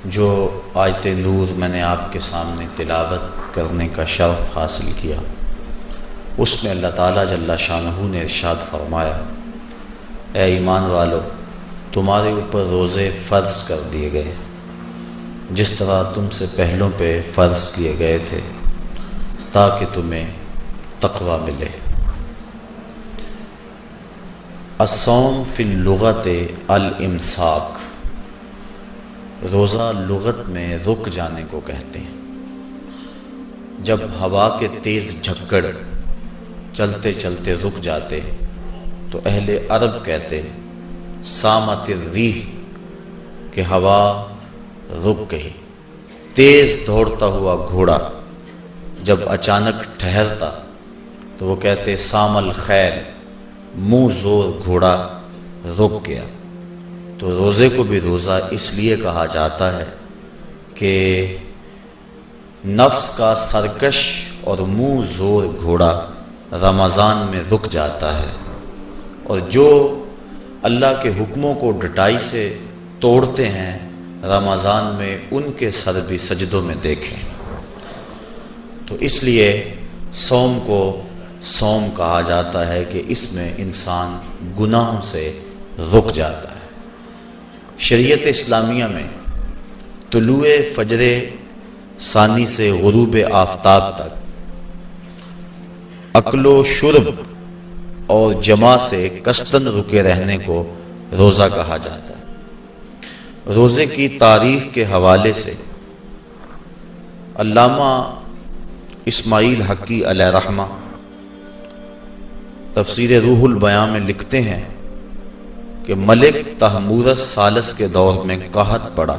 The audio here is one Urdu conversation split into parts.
جو آیت نور میں نے آپ کے سامنے تلاوت کرنے کا شرف حاصل کیا، اس میں اللہ تعالیٰ جل شانہ نے ارشاد فرمایا، اے ایمان والو، تمہارے اوپر روزے فرض کر دیے گئے جس طرح تم سے پہلوں پہ فرض کیے گئے تھے تاکہ تمہیں تقوی ملے۔ الصوم فی اللغت الامساک، روزہ لغت میں رک جانے کو کہتے ہیں۔ جب ہوا کے تیز جھکڑ چلتے چلتے رک جاتے تو اہل عرب کہتے سامت الریح، کہ ہوا رک گئی۔ تیز دوڑتا ہوا گھوڑا جب اچانک ٹھہرتا تو وہ کہتے سام الخیل، منہ زور گھوڑا رک گیا۔ تو روزے کو بھی روزہ اس لیے کہا جاتا ہے کہ نفس کا سرکش اور منہ زور گھوڑا رمضان میں رک جاتا ہے، اور جو اللہ کے حکموں کو ڈٹائی سے توڑتے ہیں رمضان میں ان کے سر بھی سجدوں میں دیکھیں۔ تو اس لیے صوم کو صوم کہا جاتا ہے کہ اس میں انسان گناہوں سے رک جاتا ہے۔ شریعت اسلامیہ میں طلوع فجر ثانی سے غروب آفتاب تک اکل و شرب اور جماع سے قصداً رکے رہنے کو روزہ کہا جاتا ہے۔ روزے کی تاریخ کے حوالے سے علامہ اسماعیل حقی علیہ رحمہ تفسیر روح البیان میں لکھتے ہیں کہ ملک تحمورث ثالث کے دور میں قحط پڑا۔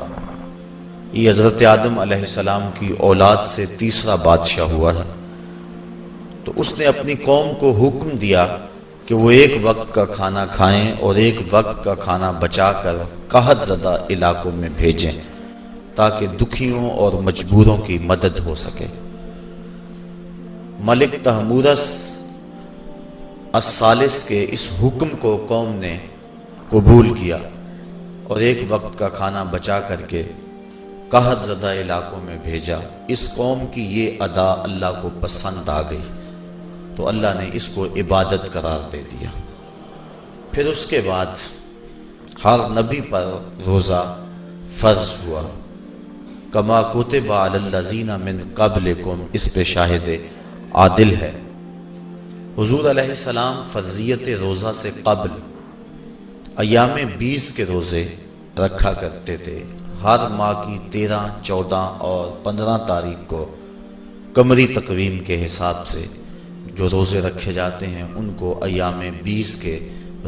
یہ حضرت آدم علیہ السلام کی اولاد سے تیسرا بادشاہ ہوا ہے۔ تو اس نے اپنی قوم کو حکم دیا کہ وہ ایک وقت کا کھانا کھائیں اور ایک وقت کا کھانا بچا کر قحط زدہ علاقوں میں بھیجیں تاکہ دکھیوں اور مجبوروں کی مدد ہو سکے۔ ملک تحمورث الثالث کے اس حکم کو قوم نے قبول کیا اور ایک وقت کا کھانا بچا کر کے قحط زدہ علاقوں میں بھیجا۔ اس قوم کی یہ ادا اللہ کو پسند آ گئی تو اللہ نے اس کو عبادت قرار دے دیا۔ پھر اس کے بعد ہر نبی پر روزہ فرض ہوا۔ کما کتب علی الذین من قبلکم، اس پہ شاہد عادل ہے۔ حضور علیہ السلام فرضیت روزہ سے قبل ایام 20 کے روزے رکھا کرتے تھے۔ ہر ماہ کی 13، 14 اور 15 تاریخ کو قمری تقویم کے حساب سے جو روزے رکھے جاتے ہیں ان کو ایام 20 کے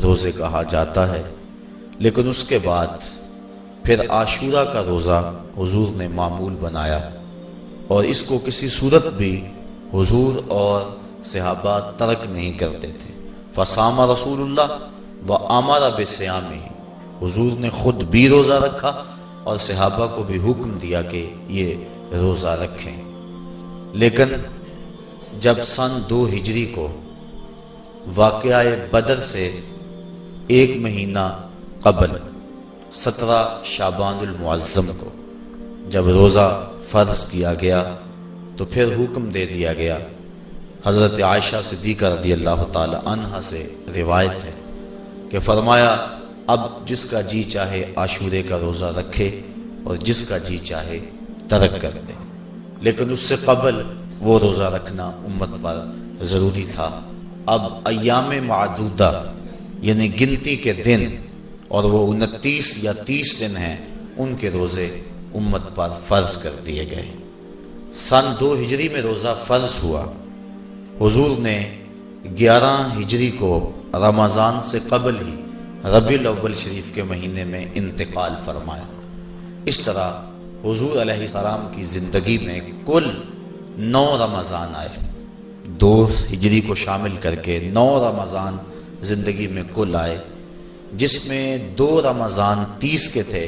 روزے کہا جاتا ہے۔ لیکن اس کے بعد پھر عاشورہ کا روزہ حضور نے معمول بنایا، اور اس کو کسی صورت بھی حضور اور صحابہ ترک نہیں کرتے تھے۔ فصام رسول اللہ وامر بصیامہ، حضور نے خود بھی روزہ رکھا اور صحابہ کو بھی حکم دیا کہ یہ روزہ رکھیں۔ لیکن جب سن 2 ہجری کو واقعہ بدر سے ایک مہینہ قبل 17 شعبان المعظم کو جب روزہ فرض کیا گیا تو پھر حکم دے دیا گیا۔ حضرت عائشہ صدیقہ رضی اللہ تعالی عنہا سے روایت ہے کہ فرمایا، اب جس کا جی چاہے عاشورے کا روزہ رکھے اور جس کا جی چاہے ترک کر دے، لیکن اس سے قبل وہ روزہ رکھنا امت پر ضروری تھا۔ اب ایام معدودہ یعنی گنتی کے دن، اور وہ 29 یا 30 دن ہیں، ان کے روزے امت پر فرض کر دیے گئے۔ سن 2 ہجری میں روزہ فرض ہوا۔ حضور نے 11 ہجری کو رمضان سے قبل ہی ربیع الاول شریف کے مہینے میں انتقال فرمایا۔ اس طرح حضور علیہ السلام کی زندگی میں کل 9 رمضان آئے، 2 ہجری کو شامل کر کے 9 رمضان زندگی میں کل آئے، جس میں 2 رمضان 30 کے تھے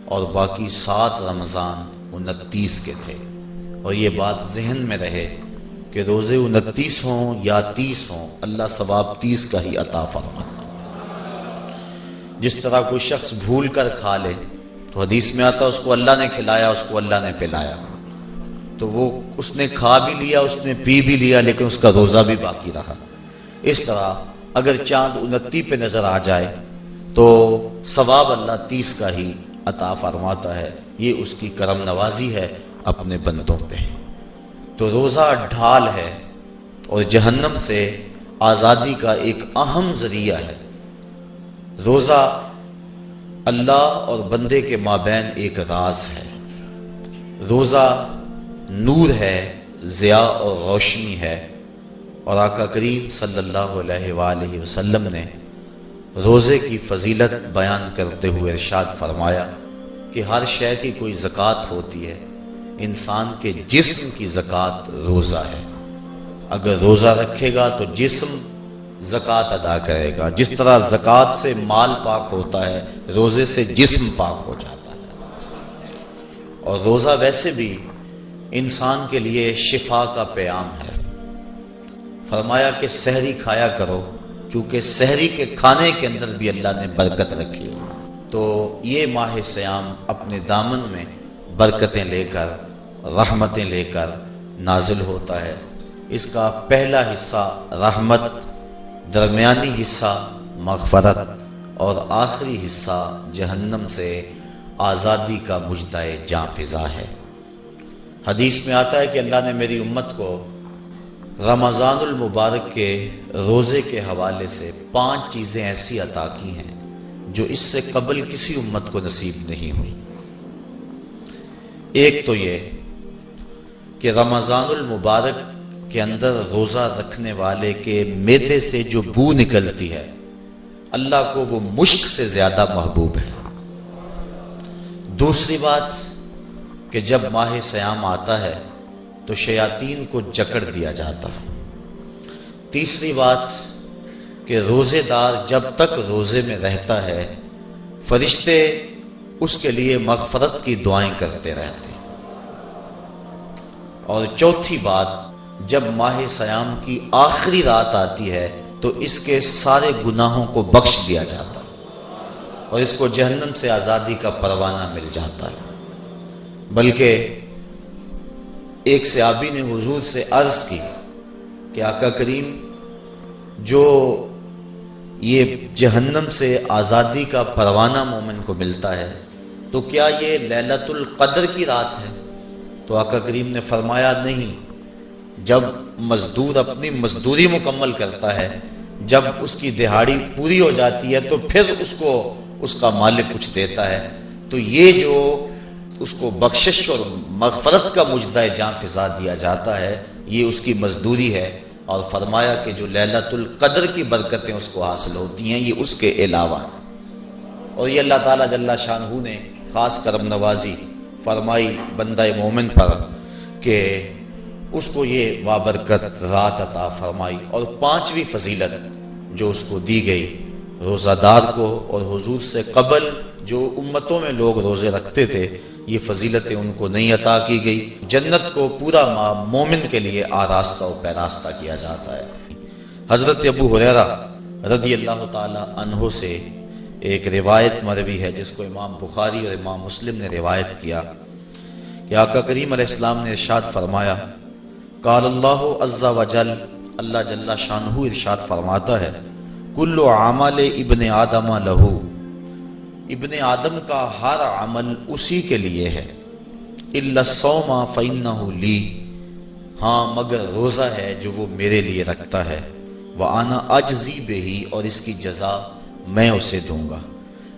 اور باقی 7 رمضان 29 کے تھے۔ اور یہ بات ذہن میں رہے کہ روزے 29 ہوں یا 30 ہوں، اللہ ثواب 30 کا ہی عطا فرماتا۔ جس طرح کوئی شخص بھول کر کھا لے تو حدیث میں آتا اس کو اللہ نے کھلایا، اس کو اللہ نے پلایا، تو وہ اس نے کھا بھی لیا، اس نے پی بھی لیا، لیکن اس کا روزہ بھی باقی رہا۔ اس طرح اگر چاند 29 پہ نظر آ جائے تو ثواب اللہ 30 کا ہی عطا فرماتا ہے۔ یہ اس کی کرم نوازی ہے اپنے بندوں پہ۔ تو روزہ ڈھال ہے اور جہنم سے آزادی کا ایک اہم ذریعہ ہے۔ روزہ اللہ اور بندے کے مابین ایک راز ہے۔ روزہ نور ہے، ضیاء اور روشنی ہے، اور آقا کریم صلی اللہ علیہ وآلہ وسلم نے روزے کی فضیلت بیان کرتے ہوئے ارشاد فرمایا کہ ہر شے کی کوئی زکوٰۃ ہوتی ہے، انسان کے جسم کی زکوٰۃ روزہ ہے۔ اگر روزہ رکھے گا تو جسم زکوٰۃ ادا کرے گا، جس طرح زکوٰۃ سے مال پاک ہوتا ہے، روزے سے جسم پاک ہو جاتا ہے۔ اور روزہ ویسے بھی انسان کے لیے شفا کا پیام ہے۔ فرمایا کہ سحری کھایا کرو، چونکہ سحری کے کھانے کے اندر بھی اللہ نے برکت رکھی ہے۔ تو یہ ماہ صیام اپنے دامن میں برکتیں لے کر، رحمتیں لے کر نازل ہوتا ہے۔ اس کا پہلا حصہ رحمت، درمیانی حصہ مغفرت، اور آخری حصہ جہنم سے آزادی کا مجدہ جاں فضا ہے۔ حدیث میں آتا ہے کہ اللہ نے میری امت کو رمضان المبارک کے روزے کے حوالے سے 5 چیزیں ایسی عطا کی ہیں جو اس سے قبل کسی امت کو نصیب نہیں ہوئی۔ ایک تو یہ کہ رمضان المبارک کے اندر روزہ رکھنے والے کے معدے سے جو بو نکلتی ہے، اللہ کو وہ مشک سے زیادہ محبوب ہے۔ دوسری بات کہ جب ماہ صیام آتا ہے تو شیاطین کو جکڑ دیا جاتا ہے۔ تیسری بات کہ روزے دار جب تک روزے میں رہتا ہے، فرشتے اس کے لیے مغفرت کی دعائیں کرتے رہتے ہیں۔ اور چوتھی بات، جب ماہ صیام کی آخری رات آتی ہے تو اس کے سارے گناہوں کو بخش دیا جاتا ہے اور اس کو جہنم سے آزادی کا پروانہ مل جاتا ہے۔ بلکہ ایک صحابی نے حضور سے عرض کی کہ آقا کریم، جو یہ جہنم سے آزادی کا پروانہ مومن کو ملتا ہے تو کیا یہ لیلۃ القدر کی رات ہے؟ تو آقا کریم نے فرمایا نہیں، جب مزدور اپنی مزدوری مکمل کرتا ہے، جب اس کی دہاڑی پوری ہو جاتی ہے تو پھر اس کو اس کا مالک کچھ دیتا ہے، تو یہ جو اس کو بخشش اور مغفرت کا مجدہ جاں فضا دیا جاتا ہے، یہ اس کی مزدوری ہے۔ اور فرمایا کہ جو لیلۃ القدر کی برکتیں اس کو حاصل ہوتی ہیں، یہ اس کے علاوہ ہیں۔ اور یہ اللہ تعالیٰ جل شانہ نے خاص کرم نوازی فرمائی بندہ مومن پر کہ اس کو یہ بابرکت رات عطا فرمائی۔ اور 5ویں فضیلت جو اس کو دی گئی روزہ دار کو، اور حضور سے قبل جو امتوں میں لوگ روزے رکھتے تھے، یہ فضیلتیں ان کو نہیں عطا کی گئی۔ جنت کو پورا مومن کے لیے آراستہ و پیراستہ کیا جاتا ہے۔ حضرت ابو ہریرہ رضی اللہ تعالی عنہ سے ایک روایت مروی ہے جس کو امام بخاری اور امام مسلم نے روایت کیا کہ آقا کریم علیہ السلام نے ارشاد فرمایا، قال اللہ عز وجل، اللہ جل شانہ ارشاد فرماتا ہے، کل عمل ابن آدم لہو، ابن آدم کا ہر عمل اسی کے لیے ہے، الا الصوم فانہ لی، ہاں مگر روزہ ہے جو وہ میرے لیے رکھتا ہے، وانا اجزی بہ، اور اس کی جزا میں اسے دوں گا،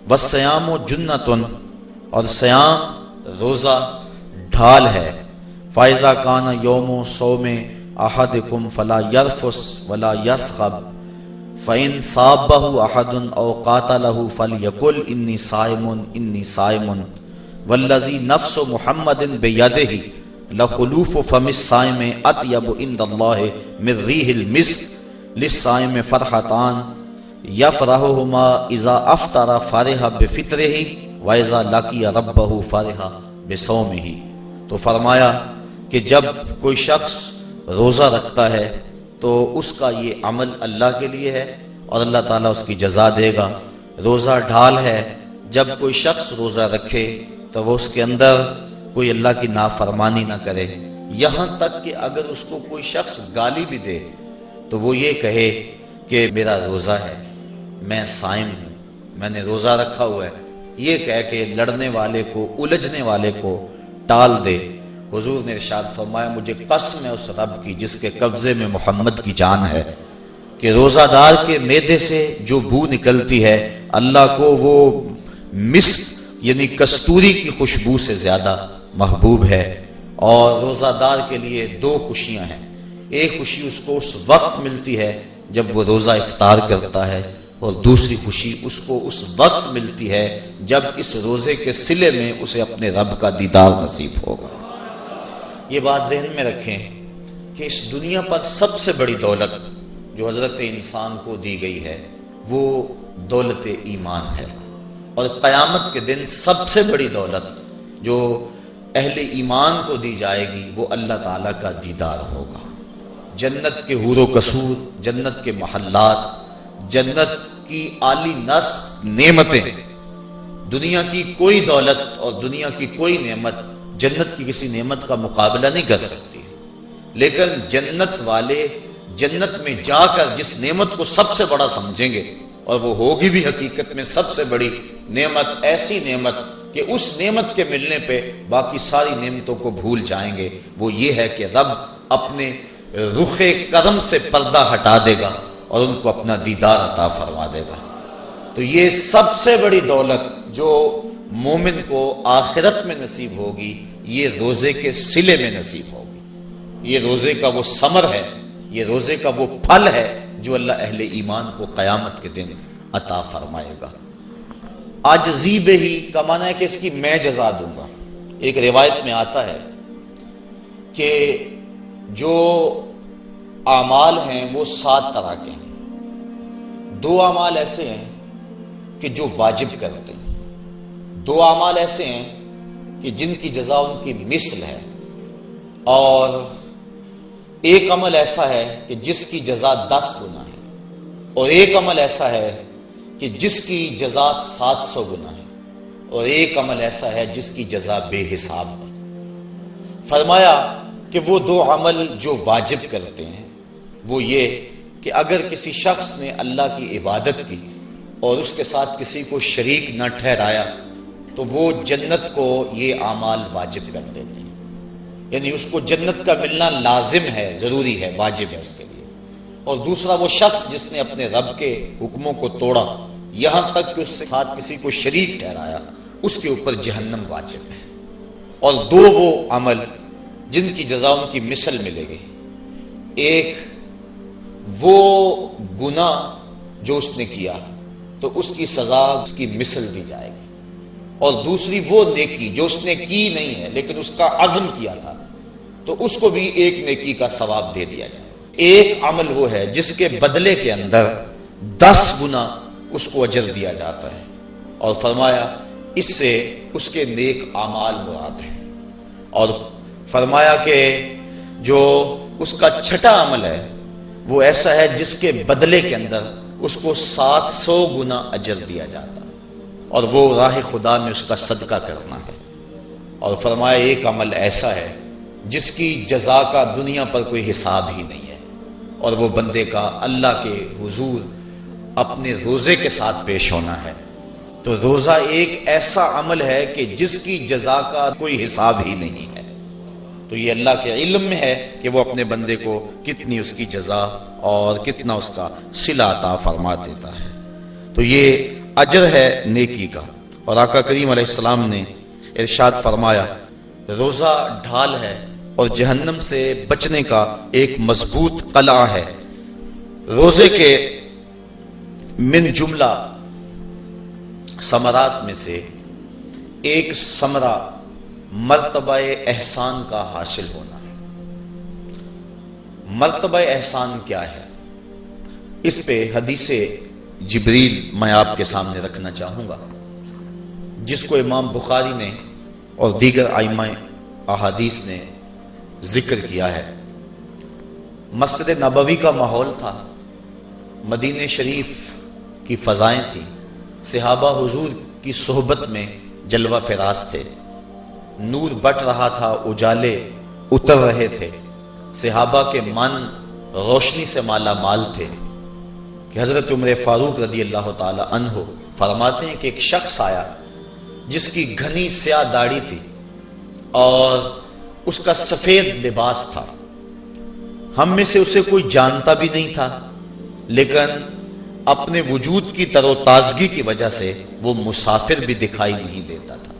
والصیام جنۃ، اور صیام روزہ ڈھال ہے، فاذا کان یوم صوم احدکم فلا یرفث ولا یصخب، فَإِن صَابَّهُ أَحَدٌ أَوْ قَاتَلَهُ فَلْيَقُلْ إِنِّي صَائِمٌ إِنِّي صَائِمٌ وَالَّذِي نَفْسُ مُحَمَّدٍ بِيَدِهِ لَخُلُوفُ فَمِ الصَّائِمِ أَطْيَبُ عِندَ اللَّهِ مِن رِّيحِ الْمِسْكِ لِلصَّائِمِ فَرْحَتَانِ يَفْرَحُهُمَا إِذَا أَفْطَرَ فَرِحَ بِفِطْرِهِ وَإِذَا لَقِيَ رَبَّهُ فَرِحَ بِصَوْمِهِ۔ تو فرمایا کہ جب کوئی شخص روزہ رکھتا ہے تو اس کا یہ عمل اللہ کے لیے ہے اور اللہ تعالیٰ اس کی جزا دے گا۔ روزہ ڈھال ہے، جب کوئی شخص روزہ رکھے تو وہ اس کے اندر کوئی اللہ کی نافرمانی نہ کرے، یہاں تک کہ اگر اس کو کوئی شخص گالی بھی دے تو وہ یہ کہے کہ میرا روزہ ہے، میں صائم ہوں، میں نے روزہ رکھا ہوا ہے، یہ کہہ کے لڑنے والے کو، الجھنے والے کو ٹال دے۔ حضور نے ارشاد فرمایا مجھے قسم ہے اس رب کی جس کے قبضے میں محمد کی جان ہے کہ روزہ دار کے معدے سے جو بو نکلتی ہے اللہ کو وہ مسک یعنی کستوری کی خوشبو سے زیادہ محبوب ہے۔ اور روزہ دار کے لیے دو خوشیاں ہیں، ایک خوشی اس کو اس وقت ملتی ہے جب وہ روزہ افطار کرتا ہے، اور دوسری خوشی اس کو اس وقت ملتی ہے جب اس روزے کے صلے میں اسے اپنے رب کا دیدار نصیب ہوگا۔ یہ بات ذہن میں رکھیں کہ اس دنیا پر سب سے بڑی دولت جو حضرت انسان کو دی گئی ہے وہ دولت ایمان ہے، اور قیامت کے دن سب سے بڑی دولت جو اہل ایمان کو دی جائے گی وہ اللہ تعالیٰ کا دیدار ہوگا۔ جنت کے حور و قصور، جنت کے محلات، جنت کی اعلی نصب نعمتیں، دنیا کی کوئی دولت اور دنیا کی کوئی نعمت جنت کی کسی نعمت کا مقابلہ نہیں کر سکتی، لیکن جنت والے جنت میں جا کر جس نعمت کو سب سے بڑا سمجھیں گے، اور وہ ہوگی بھی حقیقت میں سب سے بڑی نعمت، ایسی نعمت کہ اس نعمت کے ملنے پہ باقی ساری نعمتوں کو بھول جائیں گے، وہ یہ ہے کہ رب اپنے رخ کرم سے پردہ ہٹا دے گا اور ان کو اپنا دیدار عطا فرما دے گا۔ تو یہ سب سے بڑی دولت جو مومن کو آخرت میں نصیب ہوگی یہ روزے کے صلے میں نصیب ہوگی، یہ روزے کا وہ ثمر ہے، یہ روزے کا وہ پھل ہے جو اللہ اہل ایمان کو قیامت کے دن عطا فرمائے گا۔ عاجزی بہی کا معنی ہے کہ اس کی میں جزا دوں گا۔ ایک روایت میں آتا ہے کہ جو اعمال ہیں وہ 7 طرح کے ہیں، 2 اعمال ایسے ہیں کہ جو واجب کرتے ہیں، 2 اعمال ایسے ہیں کہ جن کی جزا ان کی مثل ہے، اور ایک عمل ایسا ہے کہ جس کی جزا 10 گنا ہے، اور ایک عمل ایسا ہے کہ جس کی جزا 700 گنا ہے، اور ایک عمل ایسا ہے جس کی جزا بے حساب ہے۔ فرمایا کہ وہ 2 عمل جو واجب کرتے ہیں وہ یہ کہ اگر کسی شخص نے اللہ کی عبادت کی اور اس کے ساتھ کسی کو شریک نہ ٹھہرایا تو وہ جنت کو یہ اعمال واجب کر دیتے ہیں، یعنی اس کو جنت کا ملنا لازم ہے، ضروری ہے، واجب ہے اس کے لیے۔ اور دوسرا وہ شخص جس نے اپنے رب کے حکموں کو توڑا یہاں تک کہ اس کے ساتھ کسی کو شریک ٹھہرایا، اس کے اوپر جہنم واجب ہے۔ اور 2 وہ عمل جن کی جزا ان کی مثل ملے گی، ایک وہ گناہ جو اس نے کیا تو اس کی سزا اس کی مثل دی جائے گی، اور دوسری وہ نیکی جو اس نے کی نہیں ہے لیکن اس کا عزم کیا تھا تو اس کو بھی ایک نیکی کا ثواب دے دیا جائے۔ ایک عمل وہ ہے جس کے بدلے کے اندر 10 گنا اس کو اجر دیا جاتا ہے، اور فرمایا اس سے اس کے نیک اعمال مراد ہیں، اور فرمایا کہ جو اس کا چھٹا عمل ہے وہ ایسا ہے جس کے بدلے کے اندر اس کو 700 گنا اجر دیا جاتا ہے، اور وہ راہ خدا میں اس کا صدقہ کرنا ہے۔ اور فرمایا ایک عمل ایسا ہے جس کی جزا کا دنیا پر کوئی حساب ہی نہیں ہے، اور وہ بندے کا اللہ کے حضور اپنے روزے کے ساتھ پیش ہونا ہے۔ تو روزہ ایک ایسا عمل ہے کہ جس کی جزا کا کوئی حساب ہی نہیں ہے، تو یہ اللہ کے علم میں ہے کہ وہ اپنے بندے کو کتنی اس کی جزا اور کتنا اس کا صلہ عطا فرما دیتا ہے۔ تو یہ اجر ہے نیکی کا۔ اور آقا کریم علیہ السلام نے ارشاد فرمایا روزہ ڈھال ہے اور جہنم سے بچنے کا ایک مضبوط قلعہ ہے۔ روزے کے من جملہ ثمرات میں سے ایک ثمرہ مرتبہ احسان کا حاصل ہونا ہے۔ مرتبہ احسان کیا ہے؟ اس پہ حدیث جبریل میں آپ کے سامنے رکھنا چاہوں گا، جس کو امام بخاری نے اور دیگر ائمہ احادیث نے ذکر کیا ہے۔ مسجد نبوی کا ماحول تھا، مدینہ شریف کی فضائیں تھیں، صحابہ حضور کی صحبت میں جلوہ فراز تھے، نور بٹ رہا تھا، اجالے اتر رہے تھے، صحابہ کے من روشنی سے مالا مال تھے کہ حضرت عمر فاروق رضی اللہ تعالی عنہ فرماتے ہیں کہ ایک شخص آیا جس کی گھنی سیاہ داڑھی تھی اور اس کا سفید لباس تھا، ہم میں سے اسے کوئی جانتا بھی نہیں تھا، لیکن اپنے وجود کی تر و تازگی کی وجہ سے وہ مسافر بھی دکھائی نہیں دیتا تھا،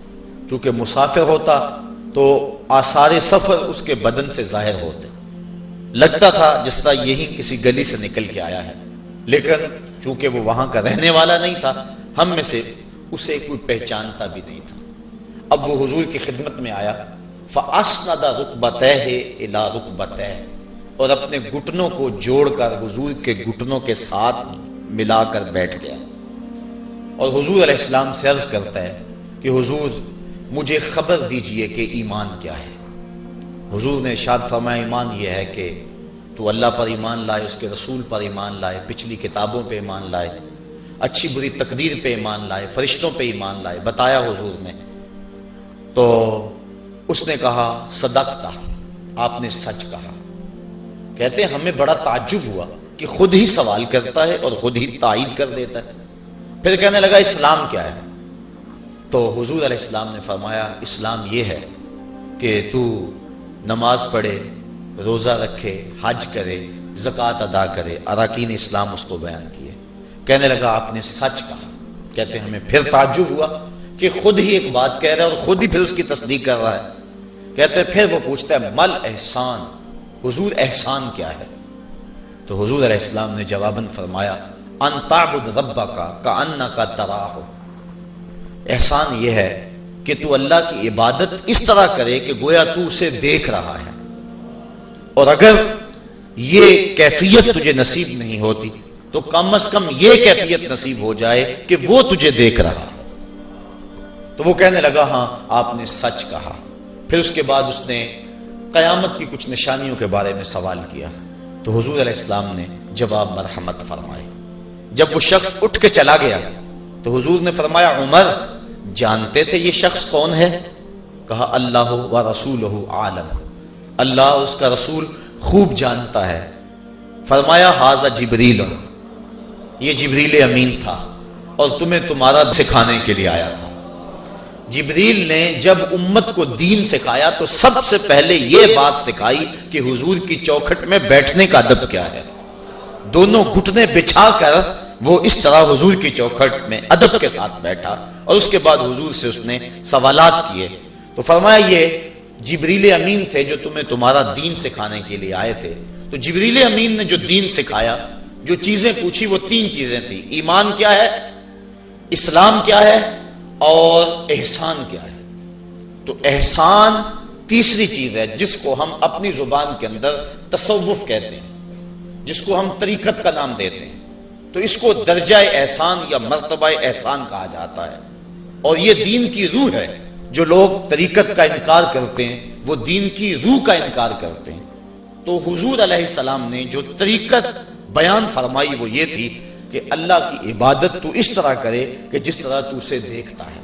چونکہ مسافر ہوتا تو آثار سفر اس کے بدن سے ظاہر ہوتے، لگتا تھا جس طرح یہی کسی گلی سے نکل کے آیا ہے، لیکن چونکہ وہ وہاں کا رہنے والا نہیں تھا، ہم میں سے اسے کوئی پہچانتا بھی نہیں تھا۔ اب وہ حضور کی خدمت میں آیا، فَأَسْنَدَ رُكْبَتَيْهِ إِلَىٰ رُكْبَتَيْهِ، اور اپنے گھٹنوں کو جوڑ کر حضور کے گھٹنوں کے ساتھ ملا کر بیٹھ گیا، اور حضور علیہ السلام سے عرض کرتا ہے کہ حضور مجھے خبر دیجئے کہ ایمان کیا ہے۔ حضور نے ارشاد فرمایا ایمان یہ ہے کہ تو اللہ پر ایمان لائے، اس کے رسول پر ایمان لائے، پچھلی کتابوں پہ ایمان لائے، اچھی بری تقدیر پہ ایمان لائے، فرشتوں پہ ایمان لائے۔ بتایا حضور نے تو اس نے کہا صدقتا، آپ نے سچ کہا۔ کہتے ہیں ہمیں بڑا تعجب ہوا کہ خود ہی سوال کرتا ہے اور خود ہی تائید کر دیتا ہے۔ پھر کہنے لگا اسلام کیا ہے؟ تو حضور علیہ السلام نے فرمایا اسلام یہ ہے کہ تو نماز پڑھے، روزہ رکھے، حج کرے، زکوٰۃ ادا کرے، اراکین اسلام اس کو بیان کیے۔ کہنے لگا آپ نے سچ کہا۔ کہتے ہیں ہمیں پھر تعجب ہوا کہ خود ہی ایک بات کہہ رہا ہے اور خود ہی پھر اس کی تصدیق کر رہا ہے۔ کہتے ہیں پھر وہ پوچھتا ہے مل احسان، حضور احسان کیا ہے؟ تو حضور علیہ السلام نے جواباً فرمایا ان تعبد ربک کأنک تراہ، احسان یہ ہے کہ تو اللہ کی عبادت اس طرح کرے کہ گویا تو اسے دیکھ رہا ہے، اور اگر یہ کیفیت تجھے نصیب نہیں ہوتی تو کم از کم یہ کیفیت نصیب ہو جائے کہ وہ تجھے دیکھ رہا ہے۔ تو وہ کہنے لگا ہاں آپ نے سچ کہا۔ پھر اس کے بعد اس نے قیامت کی کچھ نشانیوں کے بارے میں سوال کیا، تو حضور علیہ السلام نے جواب مرحمت فرمائے۔ جب وہ شخص اٹھ کے چلا گیا تو حضور نے فرمایا عمر جانتے تھے یہ شخص کون ہے؟ کہا اللہ و رسولہ عالم، اللہ اس کا رسول خوب جانتا ہے۔ فرمایا ھذا جبریل، یہ جبریل امین تھا اور تمہیں تمہارا سکھانے کے لیے آیا تھا۔ جبریل نے جب امت کو دین سکھایا تو سب سے پہلے یہ بات سکھائی کہ حضور کی چوکھٹ میں بیٹھنے کا ادب کیا ہے۔ دونوں گھٹنے بچھا کر وہ اس طرح حضور کی چوکھٹ میں ادب کے ساتھ بیٹھا، اور اس کے بعد حضور سے اس نے سوالات کیے۔ تو فرمایا یہ جبریل امین تھے جو تمہیں تمہارا دین سکھانے کے لیے آئے تھے۔ تو جبریل امین نے جو دین سکھایا، جو چیزیں پوچھی وہ تین چیزیں تھیں، ایمان کیا ہے، اسلام کیا ہے اور احسان کیا ہے۔ تو احسان تیسری چیز ہے جس کو ہم اپنی زبان کے اندر تصوف کہتے ہیں، جس کو ہم طریقت کا نام دیتے ہیں۔ تو اس کو درجہ احسان یا مرتبہ احسان کہا جاتا ہے، اور یہ دین کی روح ہے۔ جو لوگ طریقت کا انکار کرتے ہیں وہ دین کی روح کا انکار کرتے ہیں۔ تو حضور علیہ السلام نے جو طریقت بیان فرمائی وہ یہ تھی کہ اللہ کی عبادت تو اس طرح کرے کہ جس طرح تو اسے دیکھتا ہے۔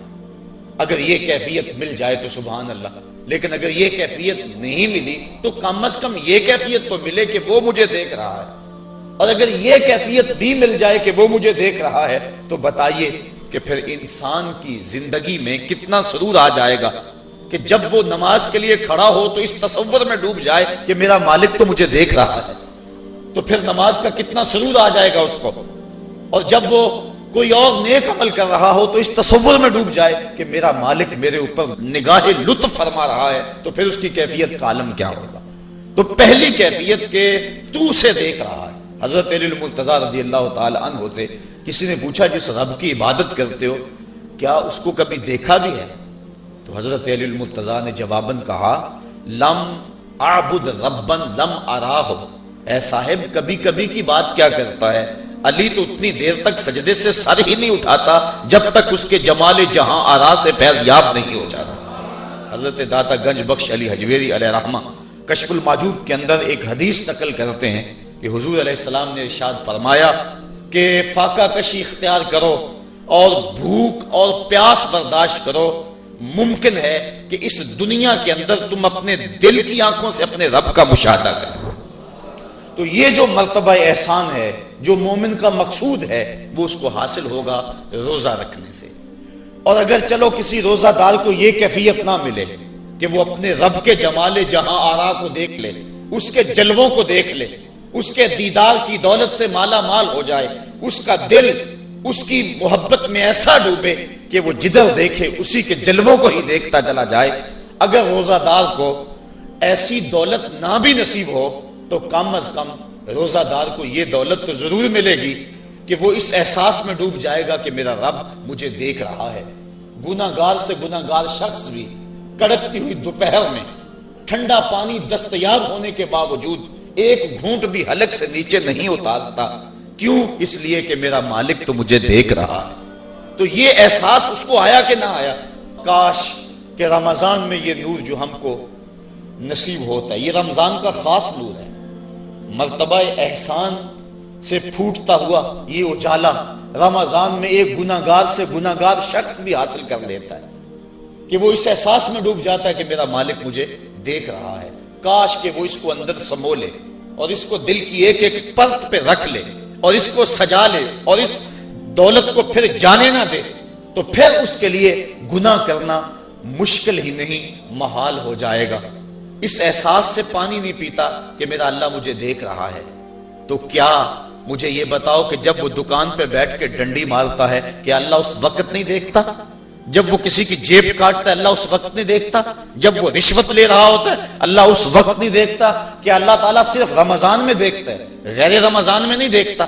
اگر یہ کیفیت مل جائے تو سبحان اللہ، لیکن اگر یہ کیفیت نہیں ملی تو کم از کم یہ کیفیت تو ملے کہ وہ مجھے دیکھ رہا ہے، اور اگر یہ کیفیت بھی مل جائے کہ وہ مجھے دیکھ رہا ہے تو بتائیے کہ پھر انسان کی زندگی میں کتنا سرور آ جائے گا کہ جب وہ نماز کے لیے کھڑا ہو تو اس تصور میں ڈوب جائے کہ میرا مالک تو مجھے دیکھ رہا ہے، تو پھر نماز کا کتنا سرور آ جائے گا اس کو۔ اور جب وہ کوئی اور نیک عمل کر رہا ہو تو اس تصور میں ڈوب جائے کہ میرا مالک میرے اوپر نگاہ لطف فرما رہا ہے، تو پھر اس کی کیفیت کا عالم کیا ہوگا۔ تو پہلی کیفیت کہ تو اسے دیکھ رہا ہے۔ حضرت علی المرتضیٰ رضی اللہ تعالی عنہ سے کسی نے پوچھا جس رب کی عبادت کرتے ہو کیا اس کو کبھی دیکھا بھی ہے؟ تو حضرت علی المرتضیٰ نے جواباً کہا لم اعبد ربا لم اراہ، اے صاحب کبھی کبھی کی بات کیا کرتا ہے، علی تو اتنی دیر تک سجدے سے سر ہی نہیں اٹھاتا جب تک اس کے جمال جہاں آرا سے فیض یاب نہیں ہو جاتا۔ حضرت داتا گنج بخش علی حجویری علیہ رحمہ کشف المعجوب کے اندر ایک حدیث نقل کرتے ہیں کہ حضور علیہ السلام نے ارشاد فرمایا کہ فاقہ کشی اختیار کرو اور بھوک اور پیاس برداشت کرو، ممکن ہے کہ اس دنیا کے اندر تم اپنے دل کی آنکھوں سے اپنے رب کا مشاہدہ کرو۔ تو یہ جو مرتبہ احسان ہے، جو مومن کا مقصود ہے، وہ اس کو حاصل ہوگا روزہ رکھنے سے۔ اور اگر چلو کسی روزہ دار کو یہ کیفیت نہ ملے کہ وہ اپنے رب کے جمال جہاں آرا کو دیکھ لے، اس کے جلووں کو دیکھ لے، اس کے دیدار کی دولت سے مالا مال ہو جائے، اس کا دل اس کی محبت میں ایسا ڈوبے کہ وہ جدھر دیکھے اسی کے جلووں کو ہی دیکھتا چلا جائے، اگر روزہ دار کو ایسی دولت نہ بھی نصیب ہو تو کم از کم روزہ دار کو یہ دولت تو ضرور ملے گی کہ وہ اس احساس میں ڈوب جائے گا کہ میرا رب مجھے دیکھ رہا ہے۔ گناہگار سے گناہگار شخص بھی کڑکتی ہوئی دوپہر میں ٹھنڈا پانی دستیاب ہونے کے باوجود ایک گھونٹ بھی حلق سے نیچے نہیں اتارتا، کیوں؟ اس لیے کہ میرا مالک تو مجھے دیکھ رہا ہے۔ تو یہ احساس اس کو آیا کہ نہ آیا؟ کاش کہ رمضان میں یہ نور جو ہم کو نصیب ہوتا ہے، یہ رمضان کا خاص نور ہے، مرتبہ احسان سے پھوٹتا ہوا یہ اجالا رمضان میں ایک گناہگار سے گناہگار شخص بھی حاصل کر لیتا ہے کہ وہ اس احساس میں ڈوب جاتا ہے کہ میرا مالک مجھے دیکھ رہا ہے۔ کاش کہ وہ اس کو اندر سمو لے اور اس کو دل کی ایک ایک پرت پہ رکھ لے اور اس کو سجا لے اور اس دولت کو پھر جانے نہ دے، تو پھر اس کے لیے گناہ کرنا مشکل ہی نہیں محال ہو جائے گا۔ اس احساس سے پانی نہیں پیتا کہ میرا اللہ مجھے دیکھ رہا ہے، تو کیا مجھے یہ بتاؤ کہ جب وہ دکان پہ بیٹھ کے ڈنڈی مارتا ہے کہ اللہ اس وقت نہیں دیکھتا؟ جب وہ کسی کی جیب کاٹتا ہے اللہ اس وقت نہیں دیکھتا؟ جب وہ رشوت لے رہا ہوتا ہے اللہ اس وقت نہیں دیکھتا؟ کہ اللہ تعالیٰ صرف رمضان میں دیکھتا ہے، غیر رمضان میں نہیں دیکھتا؟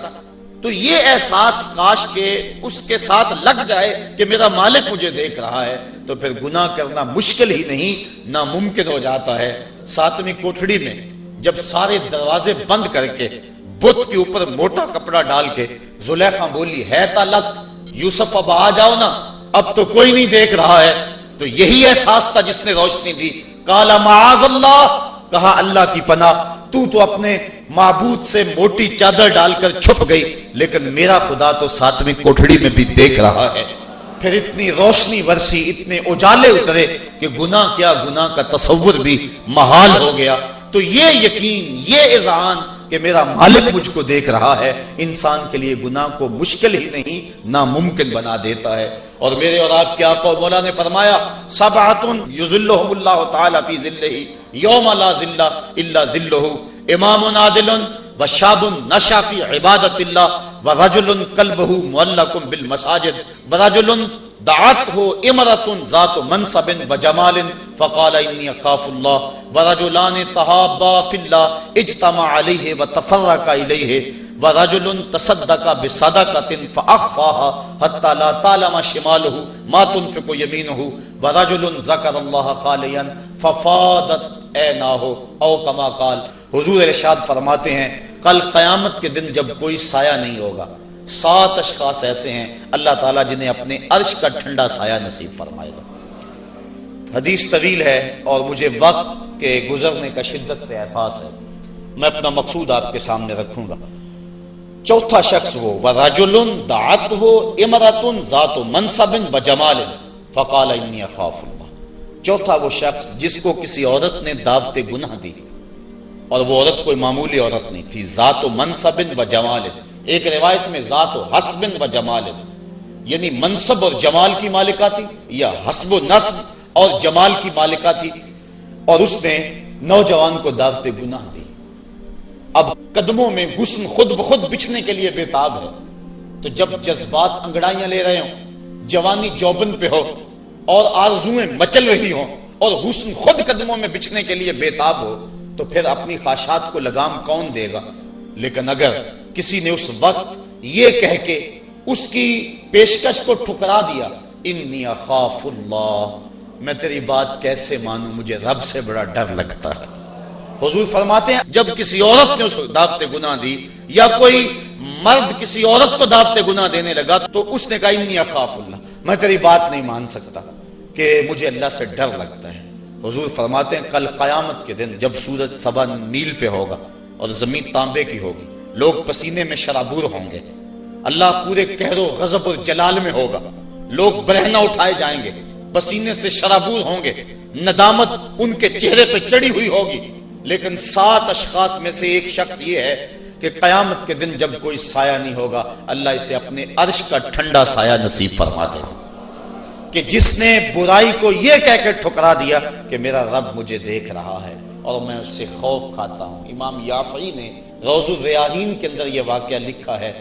تو یہ احساس کاش کہ اس کے ساتھ لگ جائے کہ میرا مالک مجھے دیکھ رہا ہے، تو پھر گناہ کرنا مشکل ہی نہیں ناممکن ہو جاتا ہے۔ ساتویں کوٹھڑی میں جب سارے دروازے بند کر کے بت کے اوپر موٹا کپڑا ڈال کے زلیخا بولی ہے تالک یوسف اب آ جاؤ نا، اب تو کوئی نہیں دیکھ رہا ہے، تو یہی احساس تھا جس نے روشنی دی۔ قال معاذ اللہ، کہا اللہ کی پناہ، تو اپنے معبود سے موٹی چادر ڈال کر چھپ گئی، لیکن میرا خدا تو ساتویں کوٹھڑی میں بھی دیکھ رہا ہے۔ پھر اتنی روشنی برسی، اتنے اجالے اترے کہ گناہ کیا، گناہ کا تصور بھی محال ہو گیا۔ تو یہ یقین، یہ اذعان کہ میرا مالک مجھ کو دیکھ رہا ہے، انسان کے لیے گناہ کو مشکل ہی نہیں ناممکن بنا دیتا ہے۔ اور میرے اور آپ کے آقا و مولا نے فرمایا سبعۃ یظلھم اللہ تعالی فی ظلہ یوم لا ظل الا ظلہ، امام عادل وشاب نشا فی عبادت اللہ ورجل قلبہ معلق بالمساجد ورجل دعته امرأة ذات منصب وجمال فقال انی اخاف اللہ ورجلان تحابا فی اللہ اجتمع علیہ وتفرقا الیہ ورجل تصدق بصدقة فأخفاها حتى لا تعلم شماله ما تنفق يمينه ورجل ذكر الله خاليا ففاضت عيناه او كما قال۔ حضور ارشاد فرماتے ہیں کل قیامت کے دن جب کوئی سایہ نہیں ہوگا، 7 اشخاص ایسے ہیں اللہ تعالیٰ جنہیں اپنے عرش کا ٹھنڈا سایہ نصیب فرمائے گا۔ حدیث طویل ہے اور مجھے وقت کے گزرنے کا شدت سے احساس ہے، میں اپنا مقصود آپ کے سامنے رکھوں گا۔ چوتھا شخص وہ وَرَجُلٌ دَعَتْهُ امرأة ذات منصب وجمال فقال انی اخاف اللہ۔ چوتھا وہ شخص جس کو کسی عورت نے دعوت گناہ دی، اور وہ عورت کوئی معمولی عورت نہیں تھی، ذات منصب و جمال، ایک روایت میں ذات حسب و جمال، یعنی منصب اور جمال کی مالکہ تھی، یا حسب و نسب اور جمال کی مالکہ تھی، اور اس نے نوجوان کو دعوت گناہ دی۔ اب قدموں میں حسن خود بخود بچھنے کے لیے بےتاب ہے، تو جب جذبات انگڑائیاں لے رہے ہوں، جوانی جوبن پہ ہو اور آرزویں مچل رہی ہوں اور حسن خود قدموں میں بچھنے کے لیے بےتاب ہو، تو پھر اپنی خواہشات کو لگام کون دے گا؟ لیکن اگر کسی نے اس وقت یہ کہہ کے اس کی پیشکش کو ٹھکرا دیا انی اخاف اللہ، میں تیری بات کیسے مانوں، مجھے رب سے بڑا ڈر لگتا ہے۔ حضور فرماتے ہیں جب کسی عورت نے اس کو دعوت گناہ دی یا کوئی مرد کسی عورت کو دعوت گناہ دینے لگا تو اس نے کہا انی اخاف اللہ، میں تیری بات نہیں مان سکتا کہ مجھے اللہ سے ڈر لگتا ہے۔ حضور فرماتے ہیں کل قیامت کے دن جب سورج سوا میل پہ ہوگا اور زمین تانبے کی ہوگی، لوگ پسینے میں شرابور ہوں گے، اللہ پورے قہر و غضب اور جلال میں ہوگا، لوگ برہنہ اٹھائے جائیں گے، پسینے سے شرابور ہوں گے، ندامت ان کے چہرے پہ چڑھی ہوئی ہوگی، لیکن 7 اشخاص میں سے ایک شخص یہ ہے کہ قیامت کے دن جب کوئی سایہ نہیں ہوگا، اللہ اسے اپنے عرش کا ٹھنڈا سایہ نصیب فرما دے گا، کہ جس نے برائی کو یہ کہہ کے ٹھکرا دیا کہ میرا رب مجھے دیکھ رہا ہے اور میں اس سے خوف کھاتا ہوں۔ امام یافعی نے روض الریاحین کے اندر یہ واقعہ لکھا ہے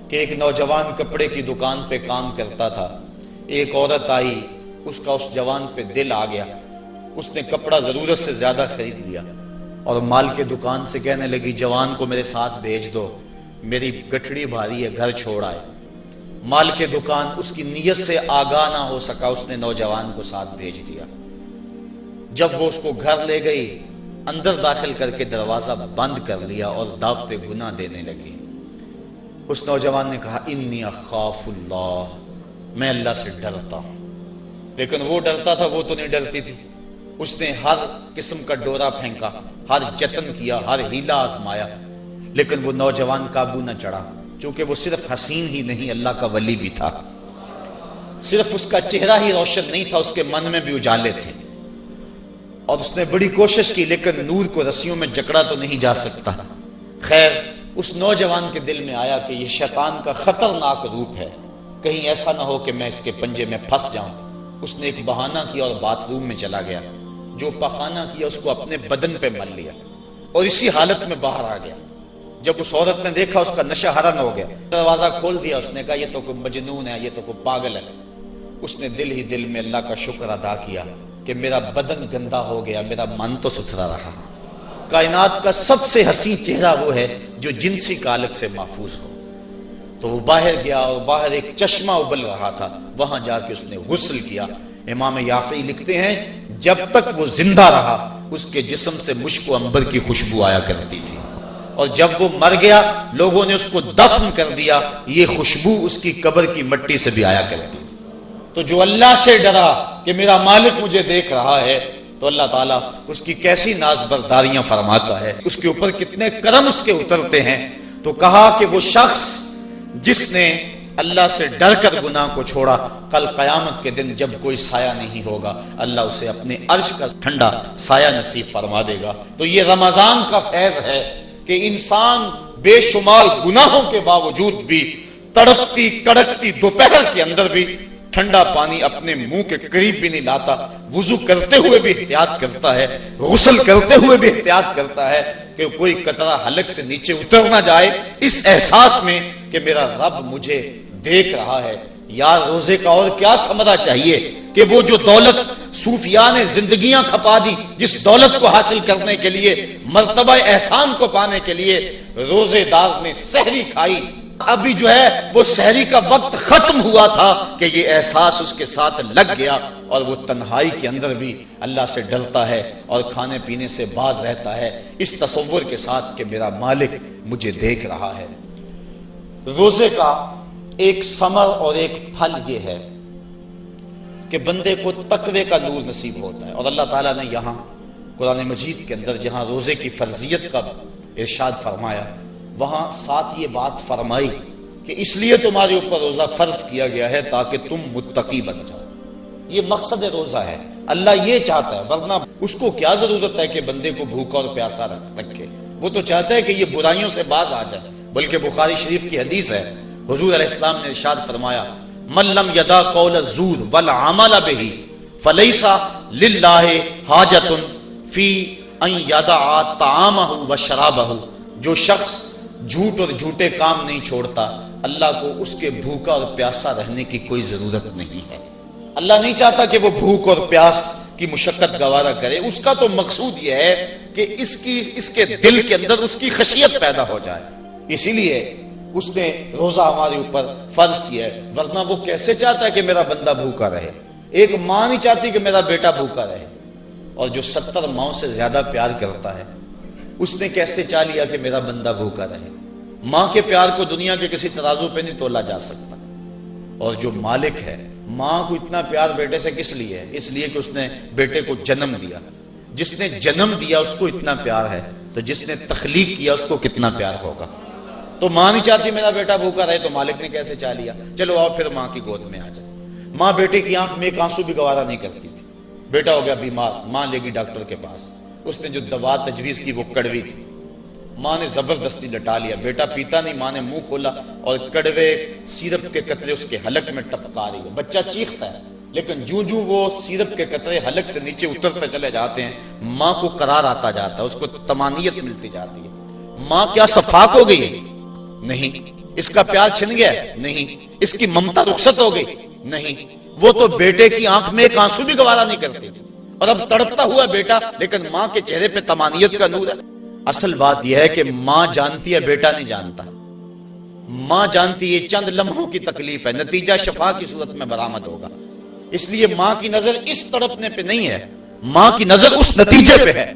کہ ایک نوجوان کپڑے کی دکان پہ کام کرتا تھا، ایک عورت آئی، اس کا اس جوان پہ دل آ گیا، اس نے کپڑا ضرورت سے زیادہ خرید لیا اور مال کے دکان سے کہنے لگی جوان کو میرے ساتھ بھیج دو، میری گٹھڑی بھاری ہے، گھر چھوڑ آئے۔ مال کے دکان اس کی نیت سے آگاہ نہ ہو سکا، اس نے نوجوان کو ساتھ بھیج دیا۔ جب وہ اس کو گھر لے گئی، اندر داخل کر کے دروازہ بند کر لیا اور دعوت گناہ دینے لگی۔ اس نوجوان نے کہا انی اخاف اللہ، میں اللہ سے ڈرتا ہوں، لیکن وہ ڈرتا تھا، وہ تو نہیں ڈرتی تھی۔ اس نے ہر قسم کا ڈورا پھینکا، ہر جتن کیا، ہر ہیلا آزمایا، لیکن وہ نوجوان قابو نہ چڑھا، چونکہ وہ صرف حسین ہی نہیں اللہ کا ولی بھی تھا، صرف اس کا چہرہ ہی روشن نہیں تھا، اس کے من میں بھی اجالے تھے، اور اس نے بڑی کوشش کی لیکن نور کو رسیوں میں جکڑا تو نہیں جا سکتا۔ خیر، اس نوجوان کے دل میں آیا کہ یہ شیطان کا خطرناک روپ ہے، کہیں ایسا نہ ہو کہ میں اس کے پنجے میں پھنس جاؤں۔ اس نے ایک بہانہ کیا اور باتھ روم میں چلا گیا، جو پخانہ کیا اس کو اپنے بدن پہ مل لیا اور اسی حالت میں باہر آ گیا۔ جب اس عورت نے دیکھا اس کا نشہ حرن ہو گیا، دروازہ کھول دیا، اس نے کہا یہ تو کوئی مجنون ہے، یہ تو کوئی پاگل ہے۔ اس نے دل ہی دل میں اللہ کا شکر ادا کیا کہ میرا بدن گندا ہو گیا، میرا من تو ستھرا رہا۔ کائنات کا سب سے حسین چہرہ وہ ہے جو جنسی کالک سے محفوظ ہو۔ تو وہ باہر گیا اور باہر ایک چشمہ ابل رہا تھا، وہاں جا کے اس نے غسل کیا۔ امام یافعی لکھتے ہیں جب تک وہ زندہ رہا اس کے جسم سے مشک و عنبر کی خوشبو آیا کرتی تھی، اور جب وہ مر گیا لوگوں نے اس کو دفن کر دیا، یہ خوشبو اس کی قبر کی مٹی سے بھی آیا کرتی تھی۔ تو جو اللہ سے ڈرا کہ میرا مالک مجھے دیکھ رہا ہے، تو اللہ تعالیٰ اس کی کیسی ناز برداریاں فرماتا ہے، اس کے اوپر کتنے کرم اس کے اترتے ہیں۔ تو کہا کہ وہ شخص جس نے اللہ سے ڈر کر گناہ کو چھوڑا، کل قیامت کے دن جب کوئی سایہ نہیں ہوگا، اللہ اسے اپنے عرش کا ٹھنڈا سایہ نصیب فرما دے گا۔ تو یہ رمضان کا فیض ہے کہ انسان بے شمار گناہوں کے باوجود بھی تڑپتی کڑکتی دوپہر کے اندر بھی ٹھنڈا پانی اپنے منہ کے قریب بھی نہیں لاتا، وضو کرتے ہوئے بھی احتیاط کرتا ہے، غسل کرتے ہوئے بھی احتیاط کرتا ہے کہ کوئی قطرہ حلق سے نیچے اتر نہ جائے، اس احساس میں کہ میرا رب مجھے دیکھ رہا ہے۔ یار روزے کا اور کیا ثمرہ چاہیے کہ وہ جو دولت صوفیاء نے زندگیاں کھپا دی، جس دولت کو حاصل کرنے کے لیے، مرتبہ احسان کو پانے کے لیے روزے دار نے سحری کھائی، ابھی جو ہے وہ سحری کا وقت ختم ہوا تھا کہ یہ احساس اس کے ساتھ لگ گیا، اور وہ تنہائی کے اندر بھی اللہ سے ڈرتا ہے اور کھانے پینے سے باز رہتا ہے، اس تصور کے ساتھ کہ میرا مالک مجھے دیکھ رہا ہے۔ روزے کا ایک ثمر اور ایک پھل یہ ہے کہ بندے کو تقوی کا نور نصیب ہوتا ہے، اور اللہ تعالیٰ نے یہاں قرآن مجید کے اندر جہاں روزے کی فرضیت کا ارشاد فرمایا، وہاں ساتھ یہ بات فرمائی کہ اس لیے تمہارے اوپر روزہ فرض کیا گیا ہے تاکہ تم متقی بن جاؤ۔ یہ مقصد روزہ ہے، اللہ یہ چاہتا ہے، ورنہ اس کو کیا ضرورت ہے کہ بندے کو بھوکا اور پیاسا رکھے، وہ تو چاہتا ہے کہ یہ برائیوں سے باز آ جائے۔ بلکہ بخاری شریف کی حدیث ہے، حضور علیہ السلام نے ارشاد فرمایا من لم یدع قول الزور والعمل به فلیس للہ حاجۃ فی ان یدع طعامہ وشرابہ، جو شخص جھوٹ اور جھوٹے کام نہیں چھوڑتا، اللہ کو اس کے بھوکا اور پیاسا رہنے کی کوئی ضرورت نہیں ہے۔ اللہ نہیں چاہتا کہ وہ بھوک اور پیاس کی مشقت گوارا کرے، اس کا تو مقصود یہ ہے کہ اس کے دل کے اندر اس کی خشیت پیدا ہو جائے، اسی لیے اس نے روزہ ہمارے اوپر فرض کیا ہے، ورنہ وہ کیسے چاہتا ہے کہ میرا بندہ بھوکا رہے؟ ایک ماں نہیں چاہتی کہ میرا بیٹا بھوکا رہے، اور جو 70 ماؤں سے زیادہ پیار کرتا ہے اس نے کیسے چاہ لیا کہ میرا بندہ بھوکا رہے؟ ماں کے پیار کو دنیا کے کسی ترازو پہ نہیں تولا جا سکتا، اور جو مالک ہے، ماں کو اتنا پیار بیٹے سے کس لیے ہے؟ اس لیے کہ اس نے بیٹے کو جنم دیا، جس نے جنم دیا اس کو اتنا پیار ہے، تو جس نے تخلیق کیا اس کو کتنا پیار ہوگا۔ تو ماں نہیں چاہتی میرا بیٹا بھوکا رہے، تو مالک نے کیسے چاہ لیا؟ چلو آؤ پھر ماں کی گود میں آ جائے۔ ماں بیٹے کی آنکھ میں ایک آنسو بھی گوارا نہیں کرتی تھی۔ بیٹا ہو گیا بیمار، ماں لے گی ڈاکٹر کے پاس، اس نے جو دوا تجویز کی وہ کڑوی تھی، ماں نے زبردستی لٹا لیا، بیٹا پیتا نہیں، ماں نے منہ کھولا اور کڑوے سیرپ کے قطرے اس کے حلق میں ٹپکا رہی ہے۔ بچہ چیختا ہے، لیکن جوں وہ سیرپ کے قطرے حلق سے نیچے اترتے چلے جاتے ہیں، ماں کو قرار آتا جاتا ہے، اس کو طمانینت ملتی جاتی ہے۔ ماں کیا صفاق ہو گئی؟ نہیں۔ اس کا پیار چھن گیا؟ نہیں۔ اس کی ممتا رخصت ہو گئی؟ نہیں۔ وہ تو بیٹے کی آنکھ میں ایک آنسو بھی گوارا نہیں کرتی تھی، اور اب تڑپتا ہوا بیٹا، لیکن ماں کے چہرے پہ طمانینت کا نور ہے۔ اصل بات یہ ہے کہ ماں جانتی ہے، بیٹا نہیں جانتا۔ ماں جانتی ہے چند لمحوں کی تکلیف ہے، نتیجہ شفا کی صورت میں برآمد ہوگا۔ اس لیے ماں کی نظر اس تڑپنے پہ نہیں ہے، ماں کی نظر اس نتیجے پہ ہے۔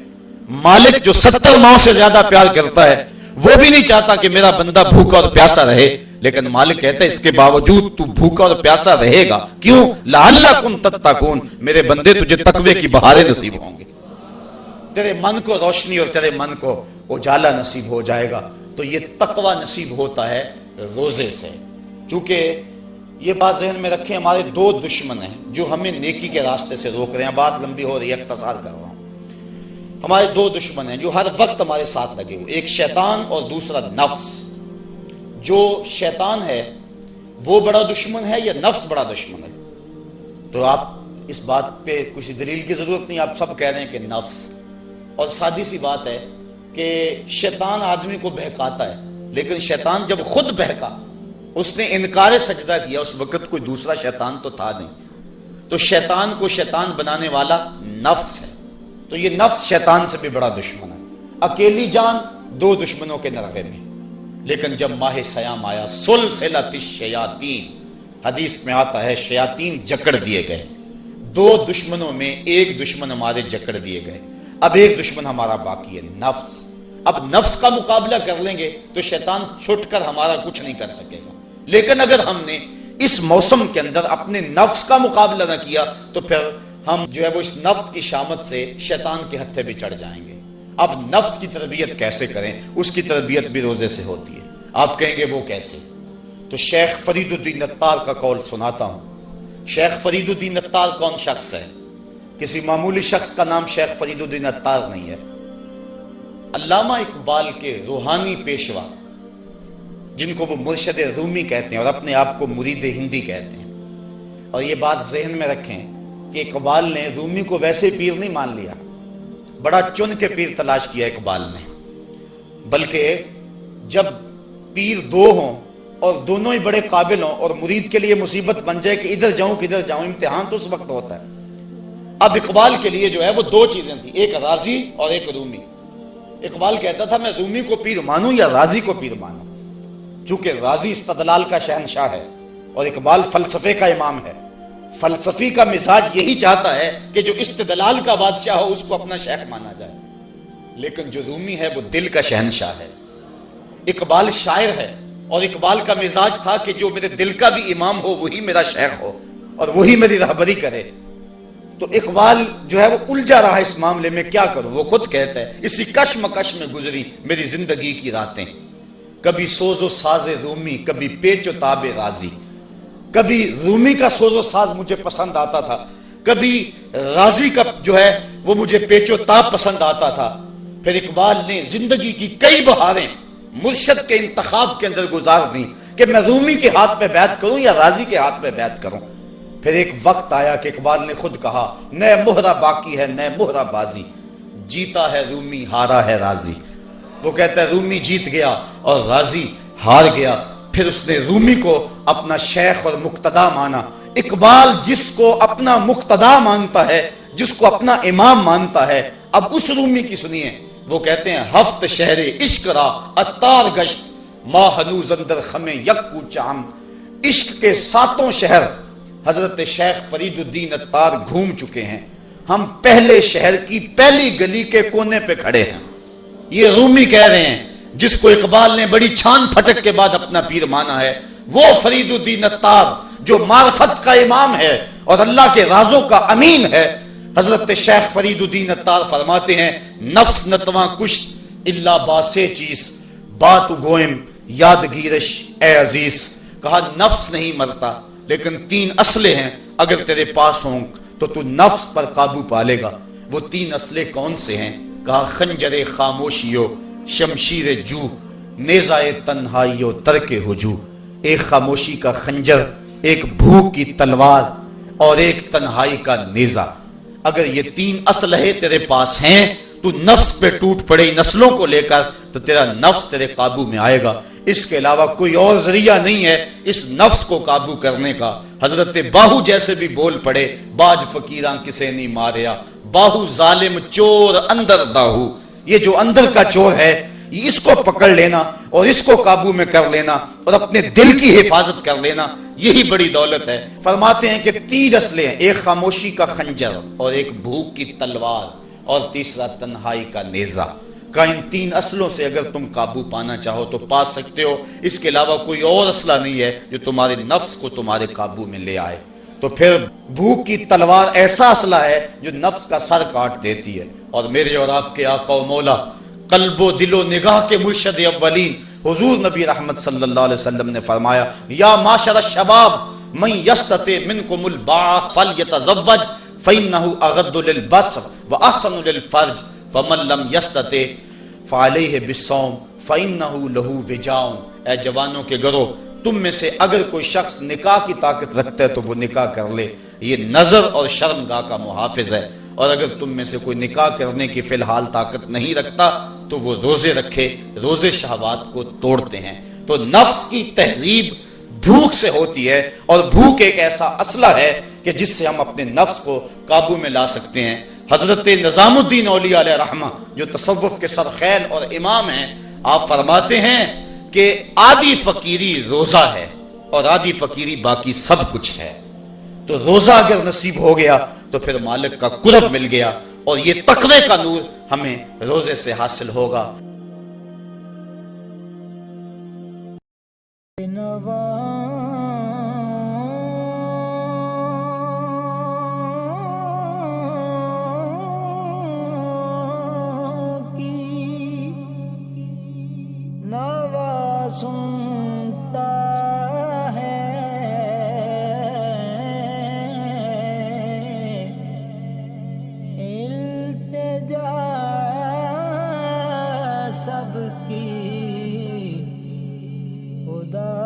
مالک جو 70 ماؤں سے زیادہ پیار کرتا ہے، وہ بھی نہیں چاہتا کہ میرا بندہ بھوکا اور پیاسا رہے، لیکن مالک کہتا ہے اس کے باوجود تو بھوکا اور پیاسا رہے گا، کیوں؟ لعلکم تتقون، میرے بندے تجھے تقوی کی بہاریں نصیب ہوں گی، تیرے من کو روشنی اور تیرے من کو اجالا نصیب ہو جائے گا۔ تو یہ تقوی نصیب ہوتا ہے روزے سے۔ چونکہ یہ بات ذہن میں رکھیں، ہمارے دو دشمن ہیں جو ہمیں نیکی کے راستے سے روک رہے ہیں۔ بات لمبی ہو رہی ہے، اختصار کر رہا ہوں۔ ہمارے دو دشمن ہیں جو ہر وقت ہمارے ساتھ لگے ہوئے، ایک شیطان اور دوسرا نفس۔ جو شیطان ہے وہ بڑا دشمن ہے یا نفس بڑا دشمن ہے؟ تو آپ اس بات پہ کسی دلیل کی ضرورت نہیں، آپ سب کہہ رہے ہیں کہ نفس۔ اور سادی سی بات ہے کہ شیطان آدمی کو بہکاتا ہے، لیکن شیطان جب خود بہکا، اس نے انکار سجدہ کیا، اس وقت کوئی دوسرا شیطان تو تھا نہیں، تو شیطان کو شیطان بنانے والا نفس ہے۔ تو یہ نفس شیطان سے بھی بڑا دشمن ہے۔ اکیلی جان دو دشمنوں کے نرغے میں، لیکن جب ماہ سیام آیا، سلسلۃ الشیاطین، حدیث میں آتا ہے شیاطین جکڑ دیے گئے۔ دو دشمنوں میں ایک دشمن ہمارے جکڑ دیے گئے، اب ایک دشمن ہمارا باقی ہے، نفس۔ اب نفس کا مقابلہ کر لیں گے تو شیطان چھٹ کر ہمارا کچھ نہیں کر سکے گا، لیکن اگر ہم نے اس موسم کے اندر اپنے نفس کا مقابلہ نہ کیا تو پھر ہم جو ہے وہ اس نفس کی شامت سے شیطان کے ہتھے بھی چڑھ جائیں گے۔ اب نفس کی تربیت کیسے کریں؟ اس کی تربیت بھی روزے سے ہوتی ہے۔ آپ کہیں گے وہ کیسے؟ تو شیخ فرید الدین عطار کا قول سناتا ہوں۔ شیخ فرید الدین عطار کون شخص ہے؟ کسی معمولی شخص کا نام شیخ فرید الدین عطار نہیں ہے۔ علامہ اقبال کے روحانی پیشوا، جن کو وہ مرشد رومی کہتے ہیں اور اپنے آپ کو مرید ہندی کہتے ہیں، اور یہ بات ذہن میں رکھیں کہ اقبال نے رومی کو ویسے پیر نہیں مان لیا، بڑا چن کے پیر تلاش کیا اقبال نے، بلکہ جب پیر دو ہوں اور دونوں ہی بڑے قابل ہوں اور مرید کے لیے مصیبت بن جائے کہ ادھر جاؤں کدھر جاؤں، امتحان تو اس وقت ہوتا ہے۔ اب اقبال کے لیے جو ہے وہ دو چیزیں تھیں، ایک راضی اور ایک رومی۔ اقبال کہتا تھا میں رومی کو پیر مانوں یا راضی کو پیر مانوں، چونکہ راضی استدلال کا شہنشاہ ہے اور اقبال فلسفے کا امام ہے۔ فلسفی کا مزاج یہی چاہتا ہے کہ جو استدلال کا بادشاہ ہو اس کو اپنا شیخ مانا جائے، لیکن جو رومی ہے وہ دل کا شہنشاہ ہے۔ اقبال شاعر ہے اور اقبال کا مزاج تھا کہ جو میرے دل کا بھی امام ہو وہی میرا شیخ ہو اور وہی میری رہبری کرے۔ تو اقبال جو ہے وہ الجھا رہا اس معاملے میں، کیا کروں؟ وہ خود کہتا ہے اسی کشمکش میں گزری میری زندگی کی راتیں، کبھی سوز و ساز رومی، کبھی پیچ و تاب راضی۔ کبھی رومی کا سوز و ساز مجھے پسند آتا تھا، کبھی راضی کا جو ہے وہ مجھے پیچ و تاب پسند آتا تھا۔ پھر اقبال نے زندگی کی کئی بہاریں مرشد کے انتخاب کے اندر گزار دیں کہ میں رومی کے ہاتھ پہ بیعت کروں یا راضی کے ہاتھ پہ بیعت کروں۔ پھر ایک وقت آیا کہ اقبال نے خود کہا نئے مہرہ باقی ہے نئے مہرہ بازی، جیتا ہے رومی ہارا ہے راضی۔ وہ کہتا ہے رومی جیت گیا اور راضی ہار گیا۔ پھر اس نے رومی کو اپنا شیخ اور مقتدا مانا۔ اقبال جس کو اپنا مقتدا مانتا ہے، جس کو اپنا امام مانتا ہے، اب اس رومی کی سنیے، وہ کہتے ہیں ہفت شہر عشق را عطار گشت ما ہنوز اندر خمیں یک کوچام۔ عشق کے 7 شہر حضرت شیخ فرید الدین عطار گھوم چکے ہیں، ہم پہلے شہر کی پہلی گلی کے کونے پہ کھڑے ہیں۔ یہ رومی کہہ رہے ہیں، جس کو اقبال نے بڑی چھان پھٹک کے بعد اپنا پیر مانا ہے، وہ فرید الدین عطار جو معرفت کا امام ہے اور اللہ کے رازوں کا امین ہے۔ حضرت شیخ فرید الدین عطار فرماتے ہیں نفس نتواں کشت اللہ باسے چیز بات گوئم یادگیرش اے عزیز، کہا نفس نہیں مرتا لیکن 3 اسلحے ہیں، اگر تیرے پاس ہوں تو نفس پر قابو پالے گا۔ وہ 3 اسلحے کون سے ہیں؟ کہا خنجر خاموشیو، شمشیر جو، نیزائے تنہائیو، ترک ہجو۔ ایک خاموشی کا خنجر، ایک بھوک کی تلوار اور ایک تنہائی کا نیزہ۔ اگر یہ 3 اسلحے تیرے پاس ہیں تو نفس پہ ٹوٹ پڑے نسلوں کو لے کر، تو تیرا نفس تیرے قابو میں آئے گا۔ اس کے علاوہ کوئی اور ذریعہ نہیں ہے اس نفس کو قابو کرنے کا۔ حضرت باہو جیسے بھی بول پڑے، باج فقیراں کسے نہیں ماریا، باہو ظالم چور اندر داہو۔ یہ جو اندر کا چور ہے، اس کو پکڑ لینا اور اس کو قابو میں کر لینا اور اپنے دل کی حفاظت کر لینا، یہی بڑی دولت ہے۔ فرماتے ہیں کہ 3 اسلحے ہیں، ایک خاموشی کا خنجر اور ایک بھوک کی تلوار اور تیسرا تنہائی کا نیزہ۔ کہ ان 3 اسلحوں سے اگر تم قابو پانا چاہو تو پا سکتے ہو، اس کے علاوہ کوئی اور اسلحہ نہیں ہے جو تمہارے نفس کو تمہارے قابو میں لے آئے۔ تو پھر بھوک کی تلوار ایسا اسلحہ ہے جو نفس کا سر کاٹ دیتی ہے۔ اور میرے اور آپ کے آقا و مولا، قلب و دل و نگاہ کے مرشد اولین حضور نبی رحمت صلی اللہ علیہ وسلم نے فرمایا، یا معاشر الشباب من یستطع منکم الباء فلیتزوج فانہ اغض للبصر واحسن للفرج فمن لم یستطع فعلیہ بالصوم فانہ لہ وجاء۔ اے جوانوں کے گروہ، تم میں سے اگر کوئی شخص نکاح کی طاقت رکھتا ہے تو وہ نکاح کر لے، یہ نظر اور شرمگاہ کا محافظ ہے۔ اور اگر تم میں سے کوئی نکاح کرنے کی فی الحال طاقت نہیں رکھتا تو وہ روزے رکھے، روزے شہوات کو توڑتے ہیں۔ تو نفس کی تہذیب بھوک سے ہوتی ہے، اور بھوک ایک ایسا اسلحہ ہے کہ جس سے ہم اپنے نفس کو قابو میں لا سکتے ہیں۔ حضرت نظام الدین اولیاء علیہ رحمہ جو تصوف کے سرخیل اور امام ہیں، آپ فرماتے ہیں کہ آدھی فقیری روزہ ہے اور آدھی فقیری باقی سب کچھ ہے۔ تو روزہ اگر نصیب ہو گیا تو پھر مالک کا قرب مل گیا، اور یہ تقوی کا نور ہمیں روزے سے حاصل ہوگا۔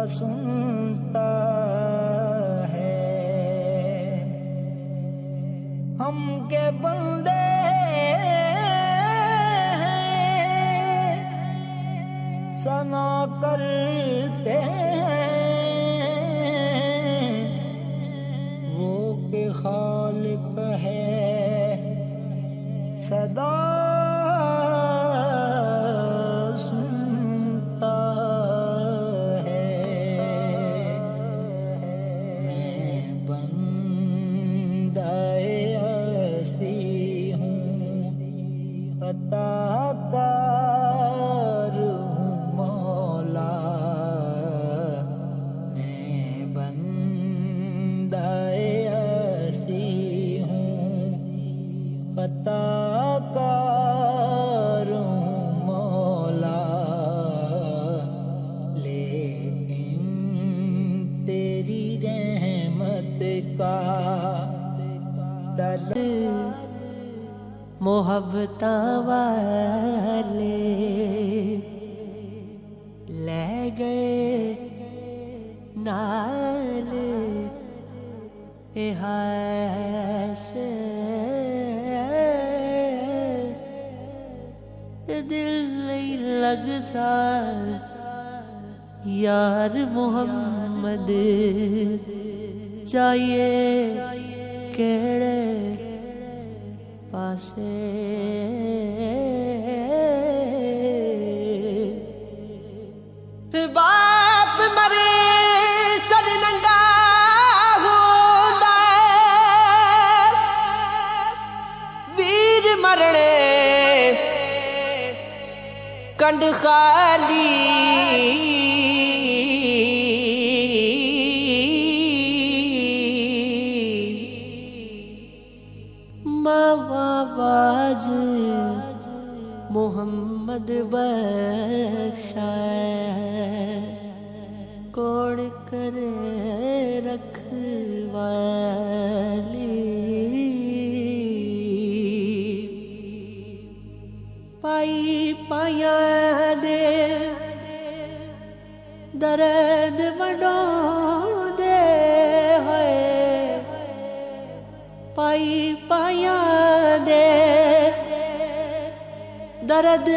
سنتا ہے ہم کے بندے ہیں، ثنا کرتے ہیں وہ کہ خالق ہے صدا محبتاں والے لے گئے نال سے دل نہیں لگتا یار محمد چاہیے کیڑے پاسے باپ مرے سر ننگا ہوندا ویر مرنے کنڈ خالی محمد بخشا کون کرے رکھوالی پائی پایاں دے درد وڈوں دے ہوئے پائی پایاں دے درد